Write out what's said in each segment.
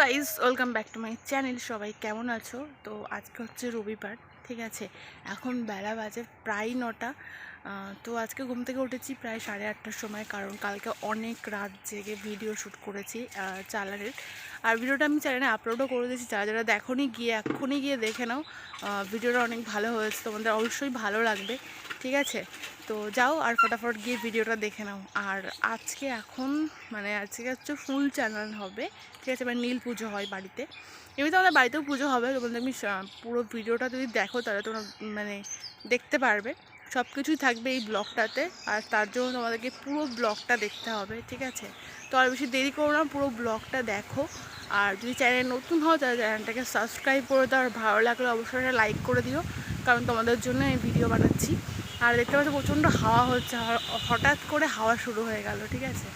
Guys welcome back to my channel. সবাই কেমন আছো? তো আজকে হচ্ছে রবিবার, ঠিক আছে। এখন বেলা বাজে প্রায় 9টা। তো আজকে ঘুম থেকে উঠেছি প্রায় 8:30টার সময়, কারণ কালকে অনেক রাত জেগে ভিডিও শ্যুট করেছি চালানের। আর ভিডিওটা আমি চ্যানেলে আপলোডও করে দিয়েছি, যারা যারা দেখোনি গিয়ে এক্ষুনি গিয়ে দেখে নাও। ভিডিওটা অনেক ভালো হয়েছে, তোমাদের অবশ্যই ভালো লাগবে, ঠিক আছে। তো যাও আর ফটাফট গিয়ে ভিডিওটা দেখে নাও। আর আজকে আজকে হচ্ছে ফুল চালান হবে, ঠিক আছে। মানে নীল পুজো হয় বাড়িতে, এমনিতে আমাদের বাড়িতেও পুজো হবে। তোমাদের আমি পুরো ভিডিওটা যদি দেখো তাহলে তোমরা দেখতে পারবে, সব কিছুই থাকবে এই ব্লগটাতে। আর তার জন্য তোমাদেরকে পুরো ব্লগটা দেখতে হবে, ঠিক আছে। তো আর বেশি দেরি করো না, পুরো ব্লগটা দেখো। আর যদি চ্যানেল নতুন হও তাহলে চ্যানেলটাকে সাবস্ক্রাইব করে দাও, আর ভালো লাগলে অবশ্যই একটা লাইক করে দিও, কারণ তোমাদের জন্য এই ভিডিও বানাচ্ছি। আর দেখতে পাচ্ছি প্রচণ্ড হাওয়া হচ্ছে, হঠাৎ করে হাওয়া শুরু হয়ে গেল, ঠিক আছে।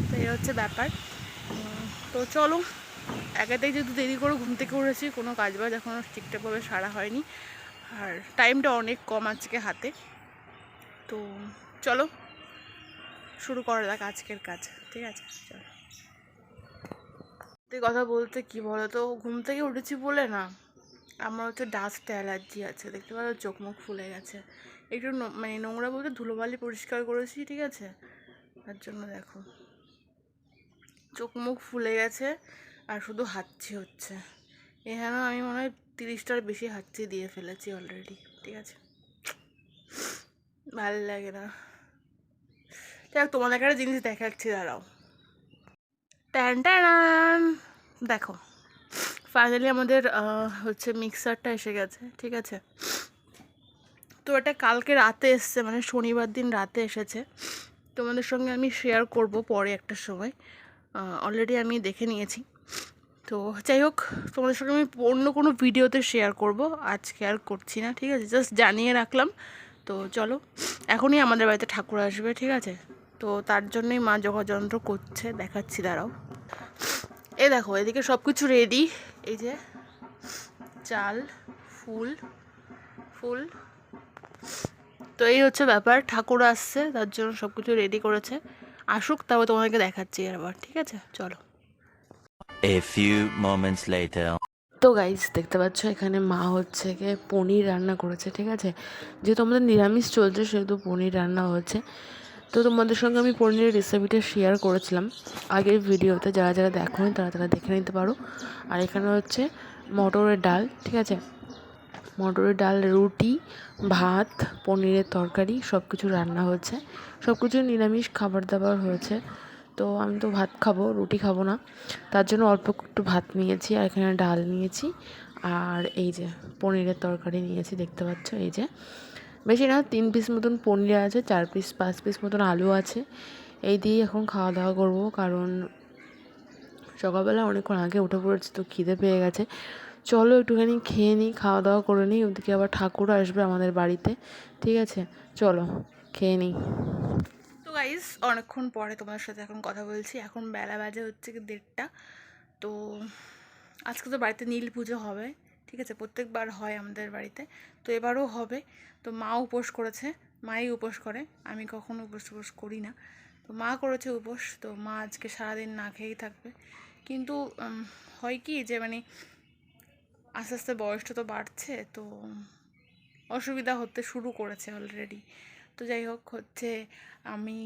তো এই হচ্ছে ব্যাপার। তো চলো, একাতেই যেহেতু দেরি করে ঘুম থেকে উঠেছি, কোনো কাজ বাজ এখনও ঠিকঠাকভাবে সারা হয়নি, আর টাইমটা অনেক কম আজকে হাতে। তো চলো শুরু করা যাক আজকের কাজ, ঠিক আছে। চলো, কথা বলতে কি বলো তো, ঘুম থেকে উঠেছি বলে না, আমার হচ্ছে ডাস্ট অ্যালার্জি আছে, দেখতে পারো চোখ মুখ ফুলে গেছে। একটু নোংরা বলতে ধুলোবালি পরিষ্কার করেছি, ঠিক আছে, তার জন্য দেখো চোখ মুখ ফুলে গেছে আর শুধু হাঁচি হচ্ছে। এখানে আমি মনে হয় 30টার বেশি হাঁচি দিয়ে ফেলেছি অলরেডি, ঠিক আছে। ভালো লাগে না। যাক, তোমাদের একটা জিনিস দেখাচ্ছি, দাঁড়াও। ট্যান ট্যান, দেখো ফাইনালি আমাদের হচ্ছে মিক্সারটা এসে গেছে, ঠিক আছে। তো এটা কালকে রাতে এসছে, মানে শনিবার দিন রাতে এসেছে। তোমাদের সঙ্গে আমি শেয়ার করব পরে একটা সময়, অলরেডি আমি দেখে নিয়েছি। তো যাই হোক, তোমাদের সঙ্গে আমি অন্য কোনো ভিডিওতে শেয়ার করব, আজকে আর করছি না, ঠিক আছে। জাস্ট জানিয়ে রাখলাম। তো চলো, এখনই আমাদের বাড়িতে ঠাকুর আসবে, ঠিক আছে। তো তার জন্যই মা যোগাযন্ত্র করছে, দেখাচ্ছি, দাঁড়াও। এই দেখো, এদিকে সব কিছু রেডি, এই যে চাল, ফুল ফুল। তো এই হচ্ছে ব্যাপার, ঠাকুর আসছে তার জন্য সব কিছু রেডি করেছে। আসুক, তারপর তোমাদেরকে দেখাচ্ছি এবার, ঠিক আছে। চলো। A few moments later. তো গাইজ দেখতে পাচ্ছ, এখানে মা হচ্ছে গিয়ে পনির রান্না করেছে, ঠিক আছে। যেহেতু আমাদের নিরামিষ চলছে, সেহেতু পনির রান্না হচ্ছে। তো তোমাদের সঙ্গে আমি পনিরের রেসিপিটা শেয়ার করেছিলাম আগের ভিডিওতে, যারা যারা দেখোনি তারা তারা দেখে নিতে পারো। আর এখানে হচ্ছে মটরের ডাল, ঠিক আছে, মটরের ডাল, রুটি, ভাত, পনিরের তরকারি, সব কিছু রান্না হচ্ছে। সব কিছু নিরামিষ খাবার দাবার হয়েছে। তো আমি তো ভাত খাবো, রুটি খাবো না, তার জন্য অল্প একটু ভাত নিয়েছি, আর এখানে ডাল নিয়েছি, আর এই যে পনিরের তরকারি নিয়েছি, দেখতে পাচ্ছ। এই যে বেশি না, 3 পিস মতন পনির আছে, 4 পিস 5 পিস মতন আলু আছে। এই দিয়েই এখন খাওয়া দাওয়া করবো, কারণ সকালবেলা অনেকক্ষণ আগে উঠে পড়েছি, তো খিদে পেয়ে গেছে। চলো একটুখানি খেয়ে নিই, খাওয়া দাওয়া করে নিই, ওদিকে আবার ঠাকুর আসবে আমাদের বাড়িতে, ঠিক আছে। চলো খেয়ে নিই। তো গাইস, অনেকক্ষণ পরে তোমার সাথে এখন কথা বলছি। এখন বেলা বাজে হচ্ছে কি 1:30টা। তো আজকে তো বাড়িতে নীল পুজো হবে, ঠিক আছে। প্রত্যেকবার হয় আমাদের বাড়িতে, তো এবারও হবে। তো মা উপোস করেছে, মাই উপোস করে, আমি কখনো উপোস করি না। তো মা করেছে উপোস, তো মা আজকে সারাদিন না খেয়েই থাকবে। কিন্তু হয় কি যে আস্তে আস্তে বয়সটা তো বাড়ছে, তো অসুবিধা হতে শুরু করেছে অলরেডি। তো যাই হোক, হচ্ছে আমি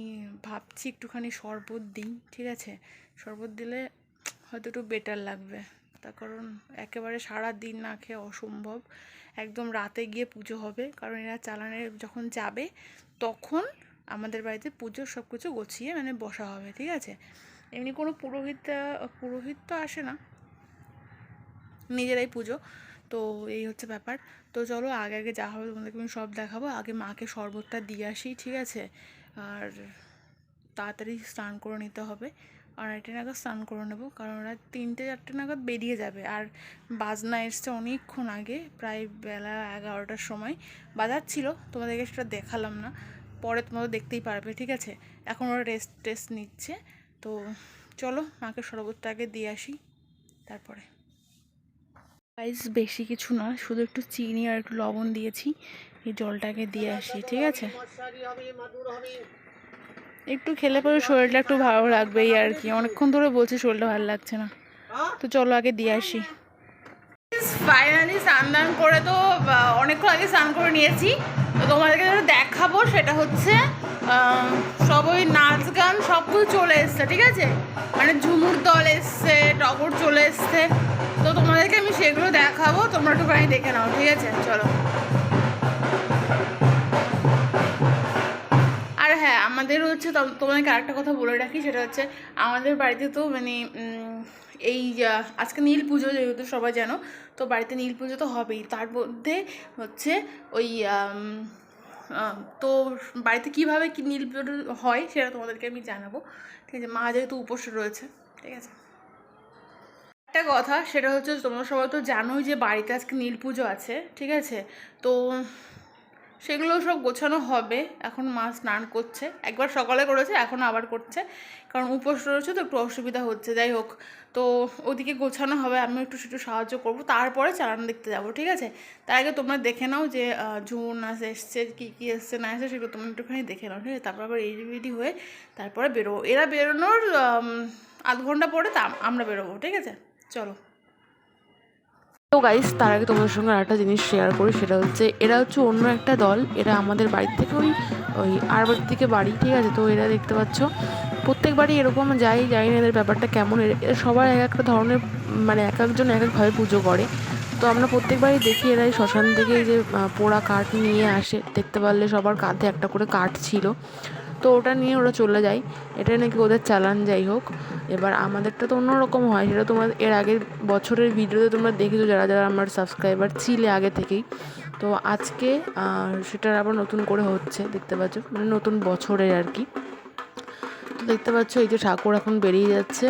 ভাবছি একটুখানি শরবত দিই, ঠিক আছে। শরবত দিলে হয়তো একটু বেটার লাগবে, তার কারণ একেবারে সারা দিন না খেয়ে অসম্ভব। একদম রাতে গিয়ে পুজো হবে, কারণ এরা চালানে যখন যাবে তখন আমাদের বাড়িতে পুজোর সব কিছু গুছিয়ে বসা হবে, ঠিক আছে। এমনি কোনো পুরোহিত তো আসে না, নিজেরাই পুজো। তো এই হচ্ছে ব্যাপার। তো চলো, আগে আগে যা হবে তোমাদেরকে আমি সব দেখাবো। আগে মাকে শরবতটা দিয়ে আসি, ঠিক আছে। আর তাড়াতাড়ি স্নান করে নিতে হবে, 2:30 নাগাদ স্নান করে নেবো, কারণ ওরা 3টে 4টে নাগাদ বেরিয়ে যাবে। আর বাজনা এসছে অনেকক্ষণ আগে, প্রায় বেলা 11টার সময় বাজাচ্ছিল, তোমাদেরকে সেটা দেখালাম না, পরে তোমরা দেখতেই পারবে, ঠিক আছে। এখন ওরা রেস্ট নিচ্ছে। তো চলো, মাকে শরবতটা আগে দিয়ে আসি, তারপরে। গাইস, বেশি কিছু না, শুধু একটু চিনি আর একটু লবণ দিয়েছি, এই জলটাকে দিয়ে আসি, ঠিক আছে। একটু খেলে পরে শরীরটা একটু ভালো লাগবে, এই আর কি। অনেকক্ষণ ধরে বলছি শরীরটা ভালো লাগছে না, তো চলো আগে দিয়ে আসি। ফাইনালি স্নান দান করে তো অনেকক্ষণ আগে স্নান করে নিয়েছি। তো তোমাদেরকে যেটা দেখাবো সেটা হচ্ছে সব ওই নাচ গান সব কিছু চলে এসছে, ঠিক আছে, মানে ঝুমুর দল এসছে, টগর চলে এসছে। তো তোমাদেরকে আমি সেগুলো দেখাবো, তোমরা একটুখানি দেখে নাও, ঠিক আছে, চলো। আর হ্যাঁ, আমাদের হচ্ছে তোমাদেরকে আরেকটা কথা বলে রাখি, সেটা হচ্ছে আমাদের বাড়িতে তো মানে এই আজকে নীল পুজো, যেহেতু সবাই জানো, তো বাড়িতে নীল পুজো তো হবেই। তার মধ্যে হচ্ছে ওই তো বাড়িতে কীভাবে কি নীল পুজো হয় সেটা তোমাদেরকে আমি জানাবো, ঠিক আছে। মা যেহেতু উপোস রয়েছে, ঠিক আছে। একটা কথা সেটা হচ্ছে তোমরা সবাই তো জানোই যে বাড়িতে আজকে নীল পুজো আছে, ঠিক আছে। তো সেগুলো সব গোছানো হবে। এখন মা স্নান করছে, একবার সকালে করেছে, এখন আবার করছে, কারণ উপোস রয়েছে তো একটু অসুবিধা হচ্ছে। যাই হোক, তো ওদিকে গোছানো হবে, আমি একটু সেটু সাহায্য করবো, তারপরে চালান দেখতে যাবো, ঠিক আছে। তার আগে তোমরা দেখে নাও যে ঝুমুর নাচ এসছে, কী কী এসছে না এসছে সেগুলো তোমরা একটুখানি দেখে নাও, ঠিক আছে। তারপর আবার রেডি হয়ে তারপরে বেরোবো। এরা বেরোনোর আধ ঘন্টা পরে আমরা বেরোবো, ঠিক আছে, চলো। তো গাইস, তার আগে তোমাদের সঙ্গে আরেকটা জিনিস শেয়ার করি, সেটা হচ্ছে এরা হচ্ছে অন্য একটা দল। এরা আমাদের বাড়ির থেকে ওই আর বাড়ির থেকে বাড়ি, ঠিক আছে। তো এরা দেখতে পাচ্ছ প্রত্যেকবারই এরকম যাই না এদের ব্যাপারটা কেমন। এরা সবার এক একটা ধরনের, মানে এক একজন এক একভাবে পুজো করে। তো আমরা প্রত্যেকবারই দেখি এরা এই শ্মশান থেকে এই যে পোড়া কাঠ নিয়ে আসে, দেখতে পারলে সবার কাঁধে একটা করে কাঠ ছিল, তো ওটা নিয়ে ওরা চলে যায়। এটাই নাকি ওদের চালান। যাই হোক, এবার আমাদেরটা তো অন্যরকম হয়, সেটা তোমরা এর আগের বছরের ভিডিওতে তোমরা দেখেছো, যারা যারা আমার সাবস্ক্রাইবার ছিলে আগে থেকেই। তো আজকে সেটার আবার নতুন করে হচ্ছে, দেখতে পাচ্ছ, মানে নতুন বছরের আর কি। তো দেখতে পাচ্ছ এই যে ঠাকুর এখন বেরিয়ে যাচ্ছে।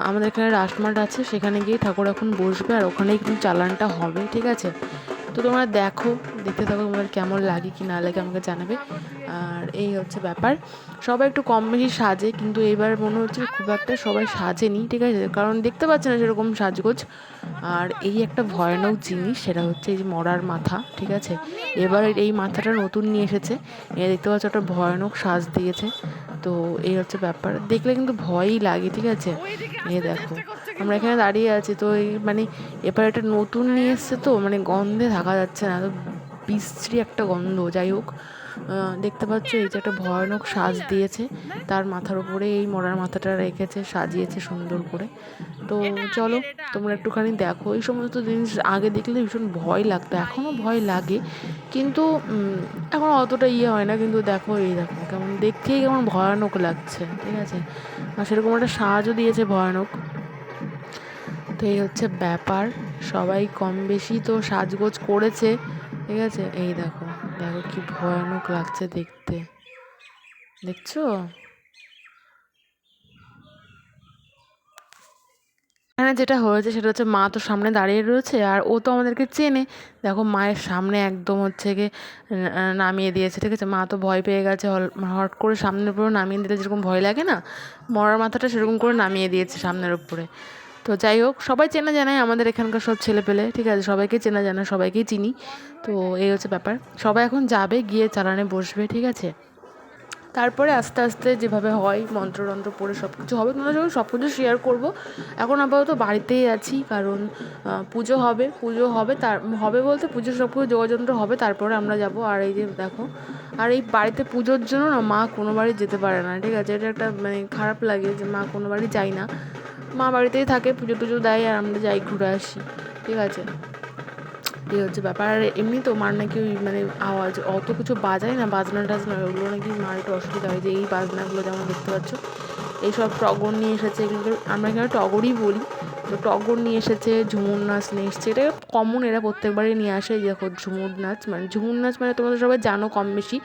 আমাদের এখানে রাসমাট আছে, সেখানে গিয়ে ঠাকুর এখন বসবে, আর ওখানেই কিন্তু চালানটা হবে, ঠিক আছে। তো তোমরা দেখতে থাকো, তোমাদের কেমন লাগে কি না লাগে আমাকে জানাবে। আর এই হচ্ছে ব্যাপার, সবাই একটু কম বেশি সাজে, কিন্তু এবার মনে হচ্ছে খুব একটা সবাই সাজেনি, ঠিক আছে, কারণ দেখতে পাচ্ছে না সেরকম সাজগোজ। আর এই একটা ভয়ানক জিনিস, সেটা হচ্ছে এই যে মরার মাথা, ঠিক আছে। এবার এই মাথাটা নতুন নিয়ে এসেছে, দেখতে পাচ্ছ একটা ভয়ানক সাজ দিয়েছে। তো এই হচ্ছে ব্যাপার, দেখলে কিন্তু ভয়ই লাগে, ঠিক আছে। দেখো আমরা এখানে দাঁড়িয়ে আছি, তো এই মানে এবার এটা নতুন নিয়ে এসছে, তো মানে গন্ধে থাকা যাচ্ছে না, তো বিশ্রী একটা গন্ধ। যাই হোক, দেখতে পাচ্ছ এই যে একটা ভয়ানক সাজ দিয়েছে, তার মাথার উপরে এই মরার মাথাটা রেখেছে, সাজিয়েছে সুন্দর করে। তো চলো তোমরা একটুখানি দেখো, এই সমস্ত জিনিস আগে দেখলে ভীষণ ভয় লাগতো, এখনও ভয় লাগে, কিন্তু এখন অতটা হয় না। কিন্তু দেখো কেমন দেখতেই কেমন ভয়ানক লাগছে, ঠিক আছে। আর সেরকম একটা সাজও দিয়েছে ভয়ানক। তো এই হচ্ছে ব্যাপার, সবাই কম বেশি তো সাজগোজ করেছে, ঠিক আছে। এই দেখো কি ভয়ানক লাগছে দেখতে, দেখছো। এখানে যেটা হয়েছে সেটা হচ্ছে মা তো সামনে দাঁড়িয়ে রয়েছে, আর ও তো আমাদেরকে চেনে। দেখো মায়ের সামনে একদম হচ্ছে গিয়ে নামিয়ে দিয়েছে, ঠিক আছে। মা তো ভয় পেয়ে গেছে, হট করে সামনের উপরে নামিয়ে দিলে যেরকম ভয় লাগে না, মরার মাথাটা সেরকম করে নামিয়ে দিয়েছে সামনের উপরে। তো যাই হোক, সবাই চেনা জানাই আমাদের এখানকার সব ছেলেপেলে, ঠিক আছে, সবাইকে চেনা জানা, সবাইকেই চিনি। তো এই হচ্ছে ব্যাপার, সবাই এখন যাবে, গিয়ে চালানে বসবে, ঠিক আছে। তারপরে আস্তে আস্তে যেভাবে হয় মন্ত্রতন্ত্র পড়ে সব কিছু হবে, তোমাদের সঙ্গে সব কিছু শেয়ার করবো। এখন আপাতত বাড়িতেই আছি, কারণ পুজো হবে তার হবে বলতে পুজোর সব কিছু যোগাযন্ত্র হবে, তারপরে আমরা যাব। আর এই যে দেখো, আর এই বাড়িতে পুজোর জন্য না মা কোনো বাড়ি যেতে পারে না, ঠিক আছে। এটা একটা মানে খারাপ লাগে যে মা কোনো বাড়ি যায় না, মা বাড়িতেই থাকে, পুজো টুজো দেয়, আর আমরা যাই ঘুরে আসি, ঠিক আছে। এই হচ্ছে ব্যাপার। আর এমনি তো মার নাকি ওই মানে আওয়াজ অত কিছু বাজায় না, বাজনা টাজনা, ওগুলো নাকি মার একটু অসুবিধা হয়, যে এই বাজনাগুলো যেমন দেখতে পাচ্ছ, এইসব টগর নিয়ে এসেছে, এগুলোকে আমরা এখানে টগরই বলি। তো টগর নিয়ে এসেছে, ঝুমুর নাচ নিয়ে এসেছে, এটা কমন, এরা প্রত্যেকবারই নিয়ে আসে। দেখো ঝুমুর নাচ মানে তোমরা সবাই জানো কম বেশি,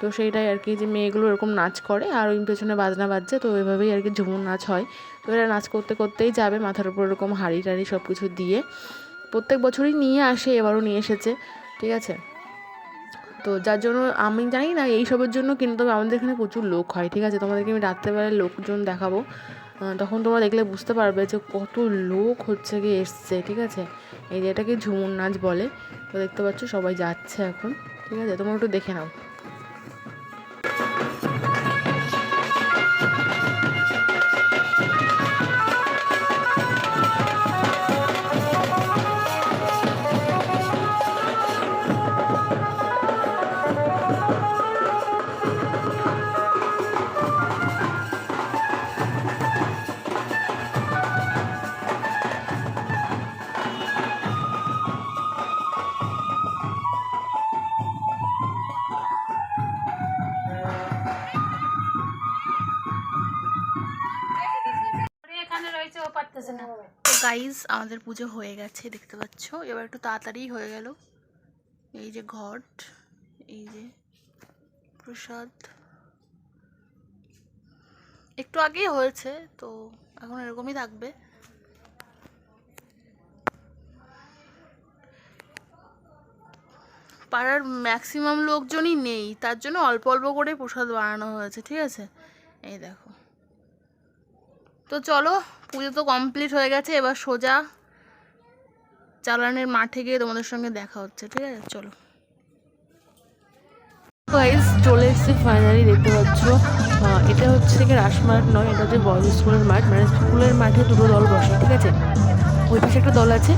তো সেইটাই আর কি, যে মেয়েগুলো এরকম নাচ করে, আর ওই পেছনে বাজনা বাজছে, তো ওইভাবেই আর কি ঝুমুর নাচ হয়। তো এরা নাচ করতে করতেই যাবে, মাথার উপর এরকম হাঁড়ি টাড়ি সব কিছু দিয়ে, প্রত্যেক বছরই নিয়ে আসে, এবারও নিয়ে এসেছে, ঠিক আছে। তো যার জন্য আমি জানি না এইসবের জন্য, কিন্তু আমাদের এখানে প্রচুর লোক হয়, ঠিক আছে। তোমাদেরকে আমি রাত্রেবেলায় লোকজন দেখাবো, তখন তোমরা দেখলে বুঝতে পারবে যে কত লোক হচ্ছে গিয়ে এসছে, ঠিক আছে। এই যে এটাকে ঝুমুর নাচ বলে। তো দেখতে পাচ্ছ সবাই যাচ্ছে এখন, ঠিক আছে, তোমরা একটু দেখে নাও। গাইজ আমাদের পুজো হয়ে গেছে দেখতে পাচ্ছ, এবার একটু তাড়াতাড়ি হয়ে গেল। এই যে ঘট, এই যে প্রসাদ, একটু আগেই হয়েছে তো এখন এরকমই থাকবে। পাড়ার ম্যাক্সিমাম লোকজনই নেই, তার জন্য অল্প অল্প করে প্রসাদ বানানো হয়েছে, ঠিক আছে। এই দেখো, তো চলো পুজো তো কমপ্লিট হয়ে গেছে, এবার সোজা চালানের মাঠে গিয়ে তোমাদের সঙ্গে দেখা হচ্ছে, ঠিক আছে চলো। গাইস চলে এসেছি ফাইনালি, দেখতে পাচ্ছ এটা হচ্ছে কি রাসমাঠ নয়, এটা হচ্ছে বয়েজ স্কুলের মাঠ, মানে স্কুলের মাঠে দুটো দল বসে, ঠিক আছে। ওই পাশে একটা দল আছে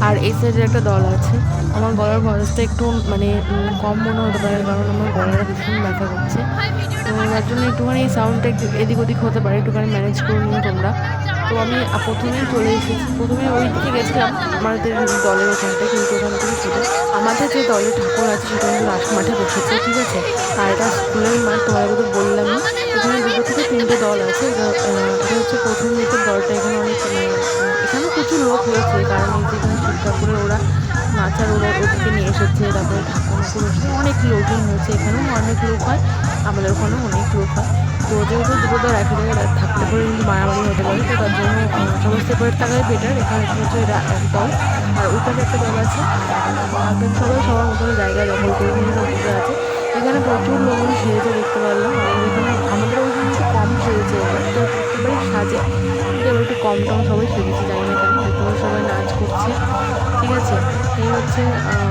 আর এই সাইডে একটা দল আছে। আমার গলার ভয়েসটা একটু মানে কম মনে হতে পারে, কারণ আমার গলাটা ভীষণ ব্যথা করছে, তো তার জন্য একটুখানি সাউন্ডটা একটু এদিক ওদিক হতে পারে, একটুখানি ম্যানেজ করে নিও তোমরা। তো আমি প্রথমেই চলে এসেছি, প্রথমে ওই দিকে গেছিলাম আমাদের দলের ওখানটায়, কিন্তু ওখান থেকে শুধু আমাদের যে দলের ঠাকুর আছে সেটা কিন্তু রাস মাঠে বসেছে, ঠিক আছে। আর এটা স্কুলের মাঠ, তোমাদের তো বললামই, এখানে দুটো থেকে তিনটে দল আছে। এটা হচ্ছে প্রথম দিকের দলটা, এখানে অনেক এখানে প্রচুর লোক হয়েছে, কারণ এই যে এখানে শিব ঠাকুরের ওরা নাচার ওরা ওদিকে নিয়ে এসেছে, তারপরে ঠাকুর এসেছে, অনেক লোকজন হয়েছে, এখানেও অনেক লোক হয়, আমাদের ওখানেও অনেক লোক হয়। তো যেহেতু দুটো দল একই জায়গায় থাকলে পরে কিন্তু মারামারি হতে পারে, তো তার জন্য সবাই সেপারেট থাকাই বেটার। এখানে হচ্ছে এক দল আর ওই পাশে একটা দল আছে, সবাই সবার মতো জায়গায় দখল করে নিয়ে বসে আছে। এখানে প্রচুর লোকজন সেরেছে দেখতে পারলাম, আমাদের এখানে আমাদের ওইখানে একটু কম সেরেছে, এবার তো প্রত্যেকবারই সাজে, কিন্তু এবার একটু কম টম সবাই সেরেছে, জানি না কেন, দেখতে সবাই নাচ করছে, ঠিক আছে। এই হচ্ছে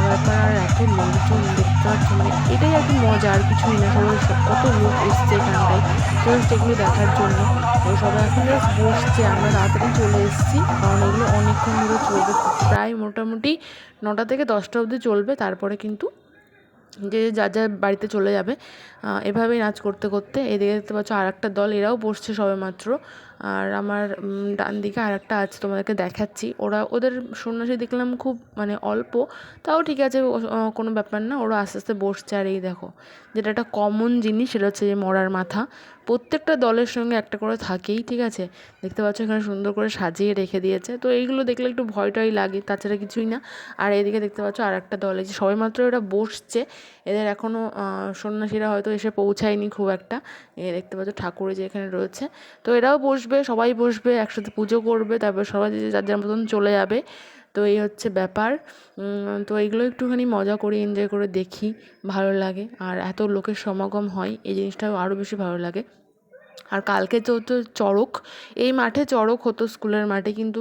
ব্যাপার। আর এত লোকজন দেখতে পাচ্ছ, মানে এটাই আর কি মজা, আর কিছুই না। সবাই কত লোক এসছে এখানটায় জাস্ট এগুলো দেখার জন্য, তো সবাই এখন জাস্ট বসছে। আমরা তাড়াতাড়ি চলে এসেছি, কারণ এগুলো অনেকক্ষণ ধরে চলবে, প্রায় মোটামুটি 9টা থেকে 10টা অবধি চলবে, তারপরে কিন্তু যে যার যার বাড়িতে চলে যাবে। এভাবেই নাচ করতে করতে এদিকে দেখতে পাচ্ছ আর একটা দল, এরাও বসছে সবে মাত্র। আর আমার ডান দিকে আর একটা আছে, তোমাদেরকে দেখাচ্ছি। ওদের সন্ন্যাসী দেখলাম খুব মানে অল্প, তাও ঠিক আছে, কোনো ব্যাপার না, ওরা আস্তে আস্তে বসছে। আর এই দেখো, যেটা একটা কমন জিনিস সেটা হচ্ছে যে মরার মাথা, প্রত্যেকটা দলের সঙ্গে একটা করে থাকেই, ঠিক আছে। দেখতে পাচ্ছ এখানে সুন্দর করে সাজিয়ে রেখে দিয়েছে, তো এইগুলো দেখলে একটু ভয় টয় লাগে, তাছাড়া কিছুই না। আর এদিকে দেখতে পাচ্ছ আর একটা দল, এই যে সবাই মাত্র ওরা বসছে, এদের এখনও সন্ন্যাসীরা হয়তো এসে পৌঁছায়নি খুব একটা। দেখতে পাচ্ছ ঠাকুর যে এখানে রয়েছে, তো এরাও বসবে, সবাই বসবে একসাথে পুজো করবে, তারপর সবাই যে যার যার মতন চলে যাবে। তো এই হচ্ছে ব্যাপার। তো এইগুলো একটুখানি মজা করি, এনজয় করে দেখি, ভালো লাগে। আর এত লোকের সমাগম হয়, এই জিনিসটাও আরও বেশি ভালো লাগে। আর কালকে তো চড়ক, এই মাঠে চড়ক হতো স্কুলের মাঠে, কিন্তু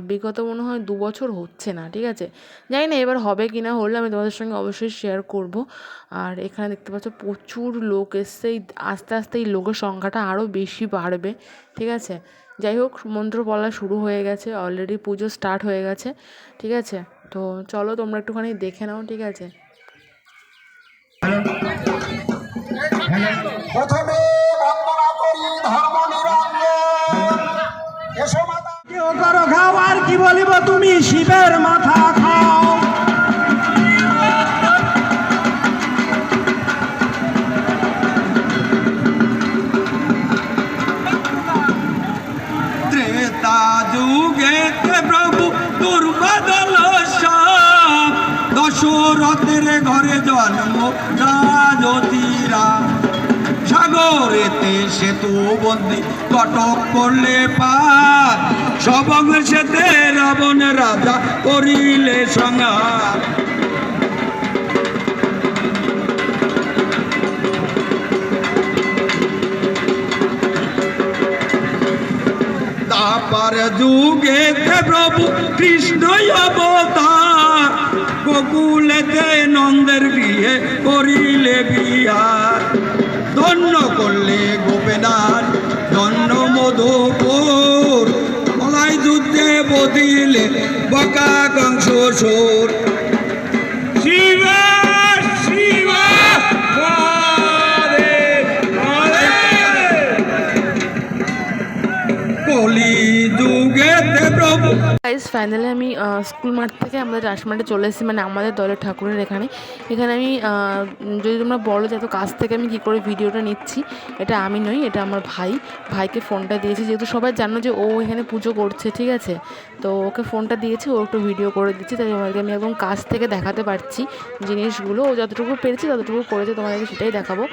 বিগত মনে হয় 2 বছর হচ্ছে না, ঠিক আছে। জানি না এবার হবে কি না, হলে আমি তোমাদের সঙ্গে অবশ্যই শেয়ার করব। আর এখানে দেখতে পাচ্ছ প্রচুর লোক এসছে, আস্তে আস্তে এই লোকের সংখ্যাটা আরও বেশি বাড়বে, ঠিক আছে। যাই হোক, মন্ত্র বলা শুরু হয়ে গেছে, অলরেডি পুজো স্টার্ট হয়ে গেছে, ঠিক আছে। তো চলো তোমরা একটুখানি দেখে নাও, ঠিক আছে। প্রথমে বন্দনা করি ধর্ম নিরঞ্জন এসো মাতা কেউ করো খাও, আর কি বলিব তুমি শিবের মাথা খাও। ত্রেতা যুগেতে প্রভু দুর্বাদল সব, দশরথের ঘরে জন্ম রাজতীরা, সাগরেতে সেতু বন্দি কটক করলে পার, সবংশেতে রাবণ রাজা করিলে সংহার। তারপর যুগেতে প্রভু কৃষ্ণ অবতার, গোকুলেতে নন্দের গৃহে করিলে বিহার, ধন্য করলে গোপীনাথ ধন্য মধুপুর, মলাই যুদ্ধে বদিলে বকা কংস সুর। শিবা শিবা কলি যুগেতে প্রভু। গাইজ ফাইনালি আমি স্কুল মাঠ থেকে আমাদের রাসমাঠে চলে এসেছি, মানে আমাদের দলের ঠাকুরের এখানে আমি যদি তোমরা বলো যে এত কাছ থেকে আমি কী করে ভিডিওটা নিচ্ছি, এটা আমি নই, এটা আমার ভাইকে ফোনটা দিয়েছি, যেহেতু সবাই জানো যে ও এখানে পুজো করছে, ঠিক আছে। তো ওকে ফোনটা দিয়েছি, ও একটু ভিডিও করে দিচ্ছি, তাই তোমাদেরকে আমি একদম কাছ থেকে দেখাতে পারছি জিনিসগুলো। ও যতটুকু পেরেছি ততটুকু করেছে, তোমাদেরকে সেটাই দেখাবো।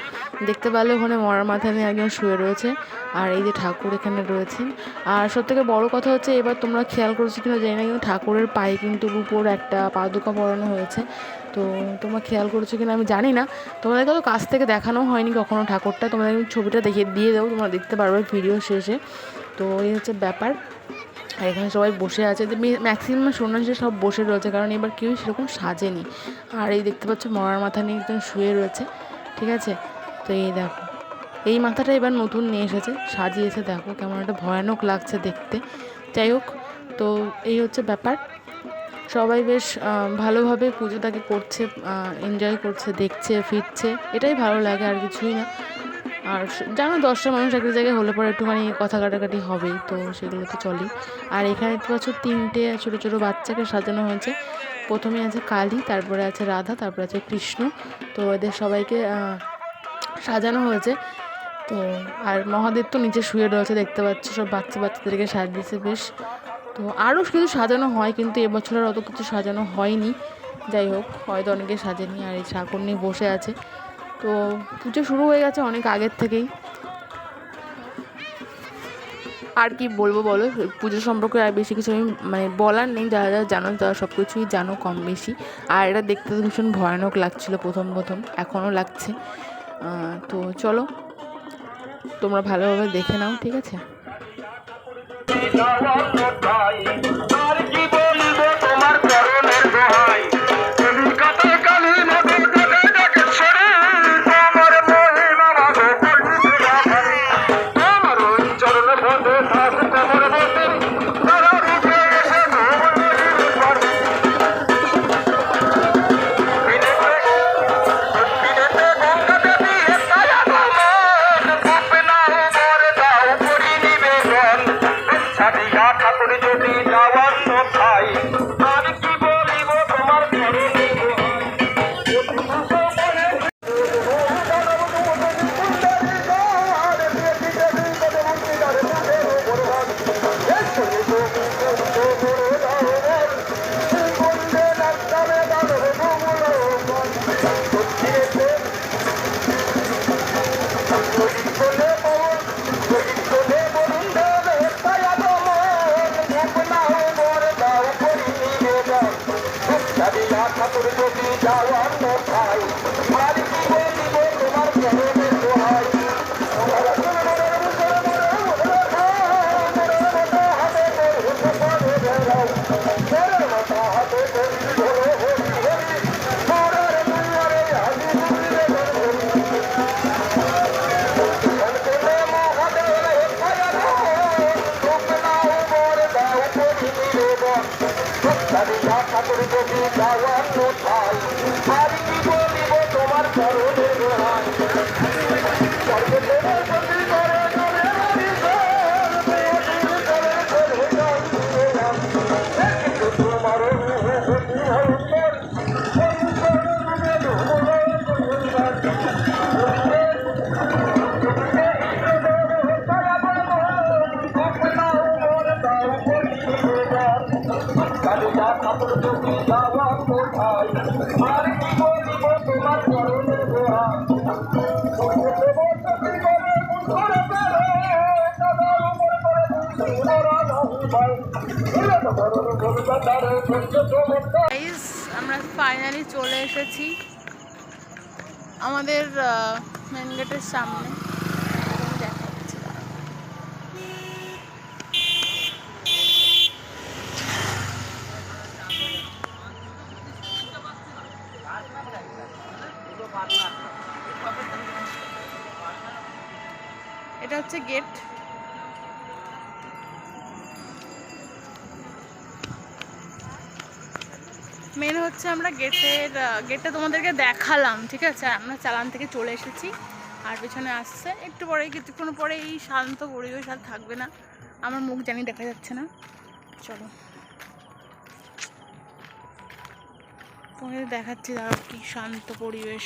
দেখতে পারলে ওখানে মরার মাথা নিয়ে একজন শুয়ে রয়েছে, আর এই যে ঠাকুর এখানে রয়েছেন। আর সবথেকে বড় কথা হচ্ছে, এবার তোমরা খেয়াল করেছো কিনা জানি না, কিন্তু ঠাকুরের পায়ে কিন্তু উপর একটা পাদুকা পরানো হয়েছে। তো তোমরা খেয়াল করেছো কিনা আমি জানি না, তোমাদেরকে তো কাছ থেকে দেখানো হয়নি কখনো ঠাকুরটা, তোমাদের আমি ছবিটা দিয়ে দেবো, তোমরা দেখতে পারবে ভিডিও শেষে। তো এই হচ্ছে ব্যাপার। আর এখানে সবাই বসে আছে, ম্যাক্সিমাম সন্ন্যাসী সব বসে রয়েছে, কারণ এবার কেউই সেরকম সাজেনি। আর এই দেখতে পাচ্ছ মরার মাথা নিয়ে একজন শুয়ে রয়েছে, ঠিক আছে। তো এই দেখো, এই মাথাটা এবার নতুন নিয়ে এসেছে, সাজিয়েছে, দেখো কেমন একটা ভয়ানক লাগছে দেখতে। যাই হোক, তো এই হচ্ছে ব্যাপার। সবাই বেশ ভালোভাবে পুজোটাকে করছে, এনজয় করছে, দেখছে, ফিরছে, এটাই ভালো লাগে, আর কিছুই না। আর জানো 10টা মানুষ একটা জায়গায় হলে পরে একটুখানি কথা কাটাকাটি হবেই, তো সেগুলো তো চলেই। আর এখানে দেখতে পাচ্ছ 3টে ছোটো ছোটো বাচ্চাকে সাজানো হয়েছে। প্রথমে আছে কালী, তারপরে আছে রাধা, তারপরে আছে কৃষ্ণ। তো এদের সবাইকে সাজানো হয়েছে। তো আর মহাদেব তো নিচে শুয়ে রয়েছে, দেখতে পাচ্ছ সব বাচ্চাদেরকে সাজিয়েছে বেশ। তো আরও কিছু সাজানো হয়, কিন্তু এবছর আর অত কিছু সাজানো হয়নি। যাই হোক, হয়তো অনেকে সাজেনি। আর এই ঠাকুর নিয়ে বসে আছে। তো পুজো শুরু হয়ে গেছে অনেক আগের থেকেই। আর কি বলবো বলো, পুজো সম্পর্কে আর বেশি কিছু আমি মানে বলার নেই, যারা যারা জানো তারা সব কিছুই জানো কম বেশি। আর এটা দেখতে তো ভীষণ ভয়ানক লাগছিলো প্রথম, এখনও লাগছে। তো চলো তোমরা ভালোভাবে দেখে নাও, ঠিক আছে। আমরা ফাইনালি চলে এসেছি আমাদের মেন গেটের সামনে। এটা হচ্ছে গেট। মেন হচ্ছে আমরা গেটটা তোমাদেরকে দেখালাম, ঠিক আছে। আমরা চালান থেকে চলে এসেছি, আর পেছনে আসছে একটু পরে, কিছুক্ষণ পরে এই শান্ত পরিবেশ আর থাকবে না। আমার মুখ জানি দেখা যাচ্ছে না, চলো। তোমাদের দেখাচ্ছি, দাঁড়াও, কি শান্ত পরিবেশ,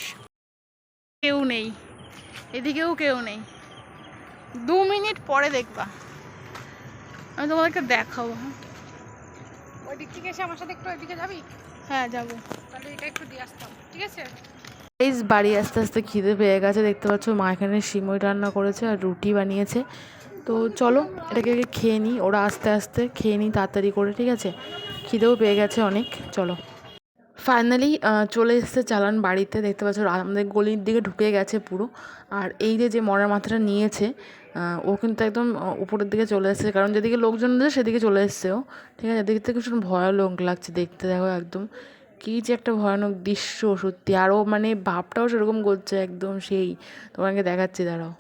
কেউ নেই, এদিকেও কেউ নেই। 2 মিনিট পরে দেখবা, আমি তোমাদেরকে দেখাবো। হ্যাঁ, ওই দিক থেকে এসে আমার সাথে একটু ওইদিকে যাবি? হ্যাঁ যাবো। তাহলে এটা একটু দিয়ে আসতাম, ঠিক আছে? গাইস বাড়ি আস্তে আস্তে খিদে পেয়ে গেছে, দেখতে পাচ্ছ মা এখানে সিমই রান্না করেছে আর রুটি বানিয়েছে। তো চলো এটাকে আগে খেয়ে নিই, ওরা আস্তে আস্তে খেয়ে নিই তাড়াতাড়ি করে, ঠিক আছে? খিদেও পেয়ে গেছে অনেক। চলো ফাইনালি চলে এসেছে চালান বাড়িতে, দেখতে পাচ্ছ আমাদের গলির দিকে ঢুকে গেছে পুরো। আর এই যে যে মরার মাথাটা নিয়েছে ও কিন্তু একদম উপরের দিকে চলে এসেছে, কারণ যেদিকে লোকজন আছে সেদিকে চলে এসছে ও, ঠিক আছে? দেখতে ভীষণ ভয়ানক লাগছে দেখতে, দেখো একদম কী যে একটা ভয়ানক দৃশ্য সত্যি। আর ও মানে ভাবটাও সেরকম করছে একদম সেই, তোমাকে দেখাচ্ছি দাঁড়াও।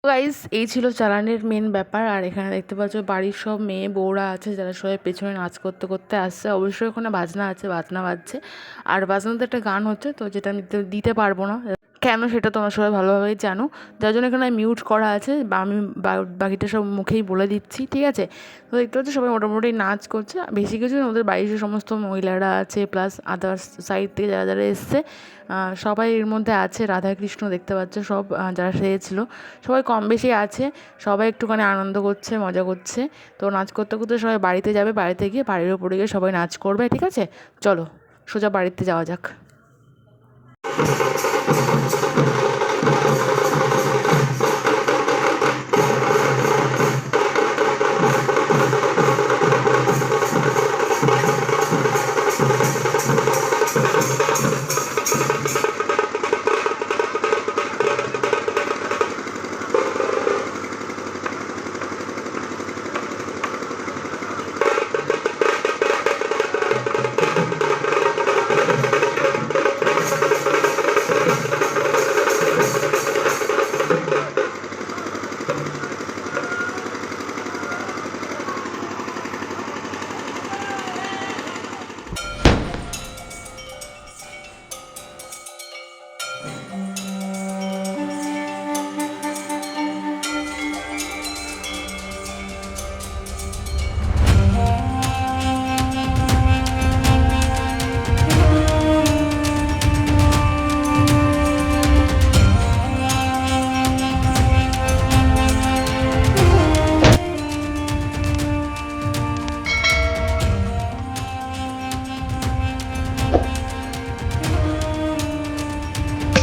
গাইস এই ছিল চালানের মেন ব্যাপার। আর এখানে দেখতে পাচ্ছ বাড়ির সব মেয়ে বউরা আছে যারা সবাই পেছনে নাচ করতে করতে আসছে। অবশ্যই ওখানে বাজনা আছে, বাজনা বাজছে, আর বাজনাতে একটা গান হচ্ছে, তো যেটা আমি দিতে পারবো না কেন সেটা তোমরা সবাই ভালোভাবেই জানো, যার জন্য এখানে মিউট করা আছে, বা আমি বাকিটা সব মুখেই বলে দিচ্ছি, ঠিক আছে? তো দেখতে পাচ্ছ সবাই মোটামুটি নাচ করছে, বেশি কিছু না, ওদের বাড়ির যে সমস্ত মহিলারা আছে প্লাস আদার্স সাইড থেকে যারা যারা এসছে সবাই এর মধ্যে আছে। রাধাকৃষ্ণ দেখতে পাচ্ছ সব যারা সেজেছিলো সবাই কম বেশি আছে, সবাই একটুখানি আনন্দ করছে, মজা করছে। তো নাচ করতে করতে সবাই বাড়িতে যাবে, বাড়িতে গিয়ে বাড়ির ওপরে গিয়ে সবাই নাচ করবে, ঠিক আছে? চলো সোজা বাড়িতে যাওয়া যাক।